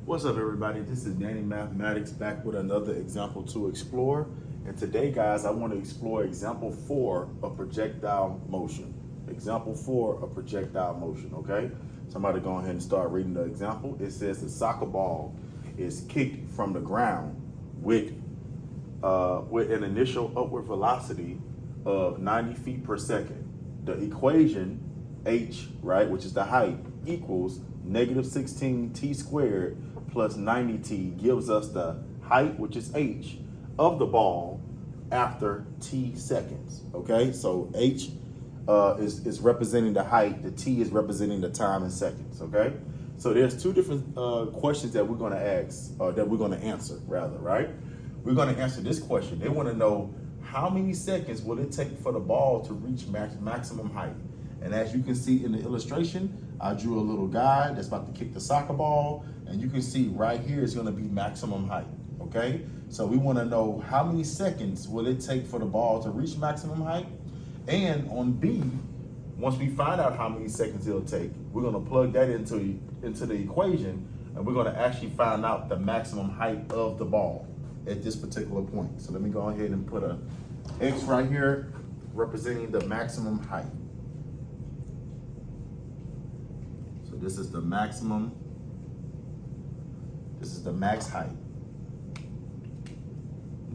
What's up, everybody? This is Danny Mathematics back with another example to explore. And today, guys, I want to explore example 4 of projectile motion. Example 4 of projectile motion, okay? Somebody go ahead and start reading the example. It says the soccer ball is kicked from the ground with an initial upward velocity of 90 feet per second. The equation h, right, which is the height, equals negative 16 t squared plus 90t gives us the height, which is h, of the ball after t seconds. Okay, so h is representing the height, the t is representing the time in seconds. Okay, so there's two different questions that we're going to ask, that we're going to answer, rather, right? We're going to answer this question. They want to know how many seconds will it take for the ball to reach maximum height. And as you can see in the illustration, I drew a little guy that's about to kick the soccer ball, and you can see right here is going to be maximum height, okay? So we want to know how many seconds will it take for the ball to reach maximum height. And on B, once we find out how many seconds it'll take, we're going to plug that into the equation, and we're going to actually find out the maximum height of the ball at this particular point. So let me go ahead and put a X right here representing the maximum height. So this is the maximum, this is the max height,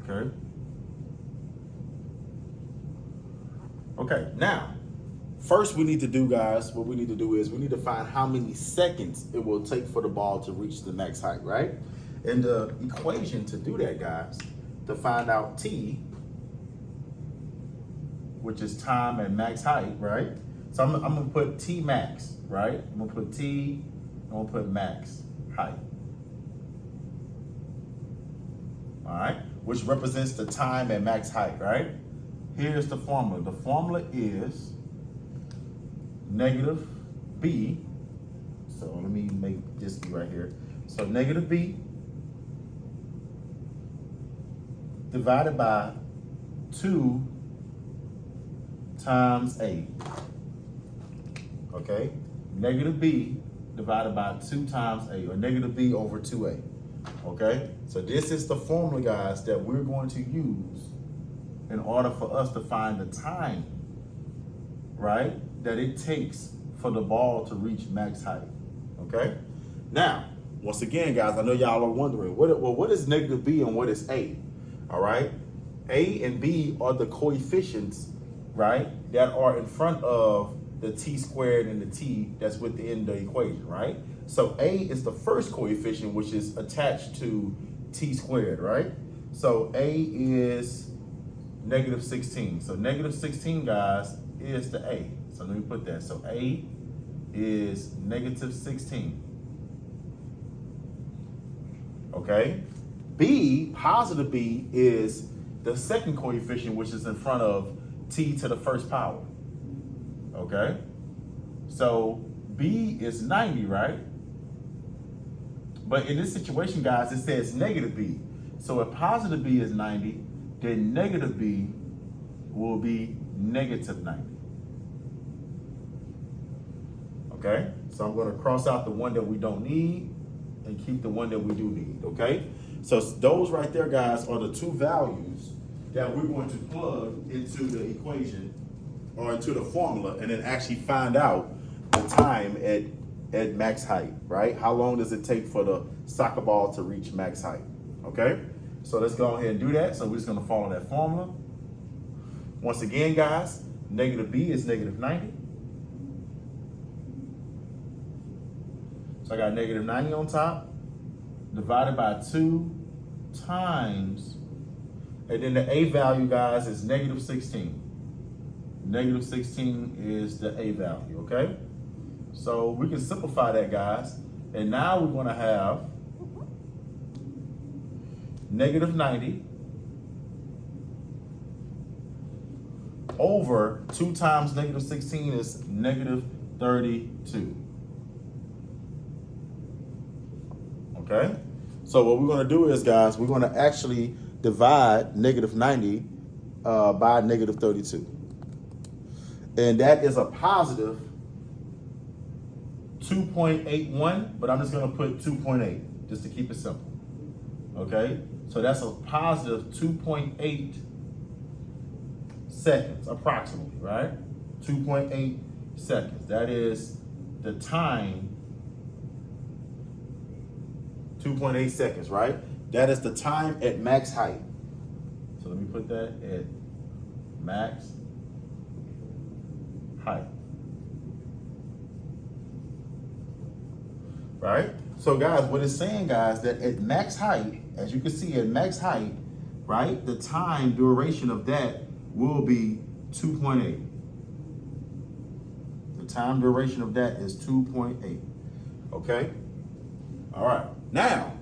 okay? Okay, now, first we need to do, guys, what we need to do is we need to find how many seconds it will take for the ball to reach the max height, right? And the equation to do that, guys, to find out t, which is time at max height, right? So I'm gonna put t max, right? I'm gonna put t, I'm gonna put max height. All right, which represents the time at max height, right? Here's the formula. The formula is negative b. So let me make this be right here. So negative b divided by 2 times a. Okay, negative b divided by 2 times a, or negative b over 2a. Okay, so this is the formula, guys, that we're going to use in order for us to find the time, right, that it takes for the ball to reach max height. Okay, now, once again, guys, I know y'all are wondering, what is negative b and what is a? All right, a and b are the coefficients, right, that are in front of the t squared and the t that's within the equation, right? So a is the first coefficient, which is attached to t squared, right? So a is negative 16. So negative 16, guys, is the a. So let me put that. So a is negative 16. Okay? B, positive b, is the second coefficient, which is in front of t to the first power. Okay? So b is 90, right? But in this situation, guys, it says negative b. So if positive b is 90, then negative b will be negative 90. Okay? So I'm going to cross out the one that we don't need and keep the one that we do need, okay? So those right there, guys, are the two values that we're going to plug into the equation or into the formula and then actually find out the time at max height, right? How long does it take for the soccer ball to reach max height, okay? So let's go ahead and do that. So we're just gonna follow that formula. Once again, guys, negative b is negative 90. So I got negative 90 on top, divided by 2 times, and then the a value, guys, is negative 16. Negative 16 is the a value, okay? So we can simplify that, guys. And now we're gonna have negative 90 over 2 times negative 16 is negative 32. Okay? So what we're gonna do is, guys, we're gonna actually divide negative 90 by negative 32. And that is a positive 2.81, but I'm just gonna put 2.8. just to keep it simple. Okay, so that's a positive 2.8 seconds, approximately, right? 2.8 seconds. That is the time, 2.8 seconds, right? That is the time at max height. So let me put that at max height. Right? So guys, what it's saying, guys, that at max height, as you can see at max height, right, the time duration of that will be 2.8. The time duration of that is 2.8. Okay? All right. Now,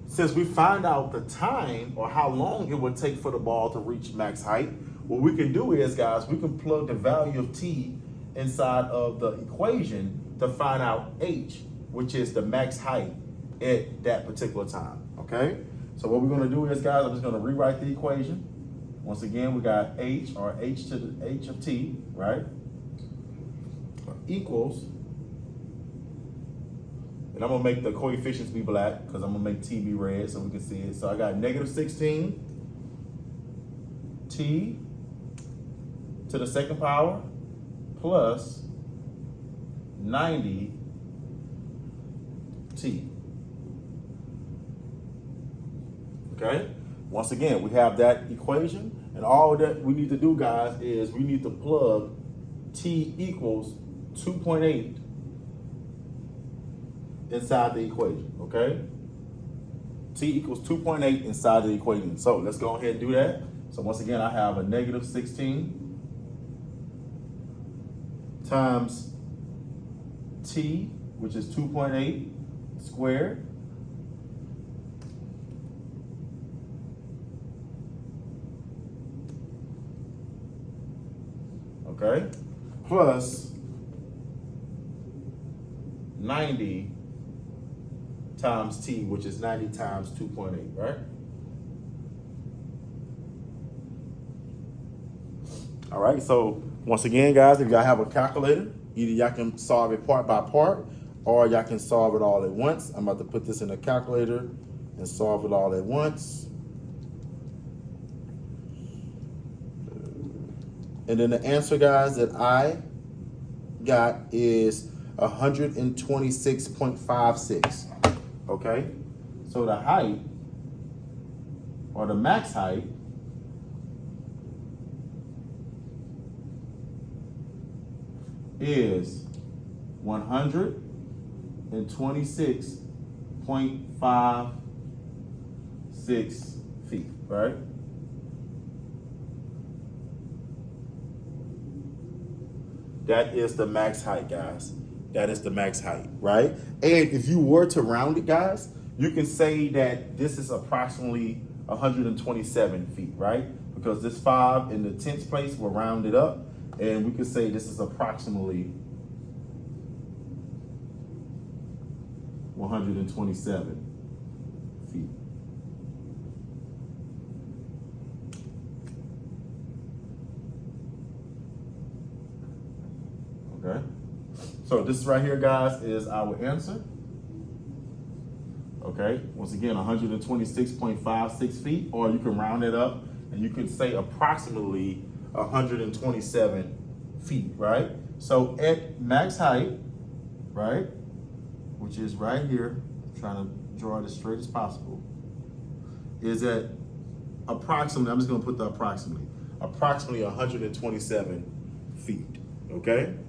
since we find out the time or how long it would take for the ball to reach max height, what we can do is, guys, we can plug the value of t inside of the equation to find out h, which is the max height at that particular time, okay? So what we're gonna do is, guys, I'm just gonna rewrite the equation. Once again, we got h, or h to the h of t, right? Equals, and I'm gonna make the coefficients be black because I'm gonna make t be red so we can see it. So I got negative 16 t to the second power plus 90 t. Okay? Once again, we have that equation, and all that we need to do, guys, is we need to plug t equals 2.8 inside the equation, okay? T equals 2.8 inside the equation. So let's go ahead and do that. So once again, I have a negative 16 times t, which is 2.8 squared, okay, plus 90 times t, which is 90 times 2.8, right? All right, so once again, guys, if y'all have a calculator, either y'all can solve it part by part, or y'all can solve it all at once. I'm about to put this in a calculator and solve it all at once. And then the answer, guys, that I got is 126.56, okay? So the height, or the max height, is 126.56 feet, right? That is the max height, guys. That is the max height, right? And if you were to round it, guys, you can say that this is approximately 127 feet, right? Because this 5 in the 10th place will round it up, and we could say this is approximately 127 feet. Okay, so this right here, guys, is our answer. Okay, once again, 126.56 feet, or you can round it up and you can say approximately 127 feet, right? So at max height, right, which is right here, I'm trying to draw it as straight as possible, is at approximately, I'm just gonna put the approximately 127 feet, okay?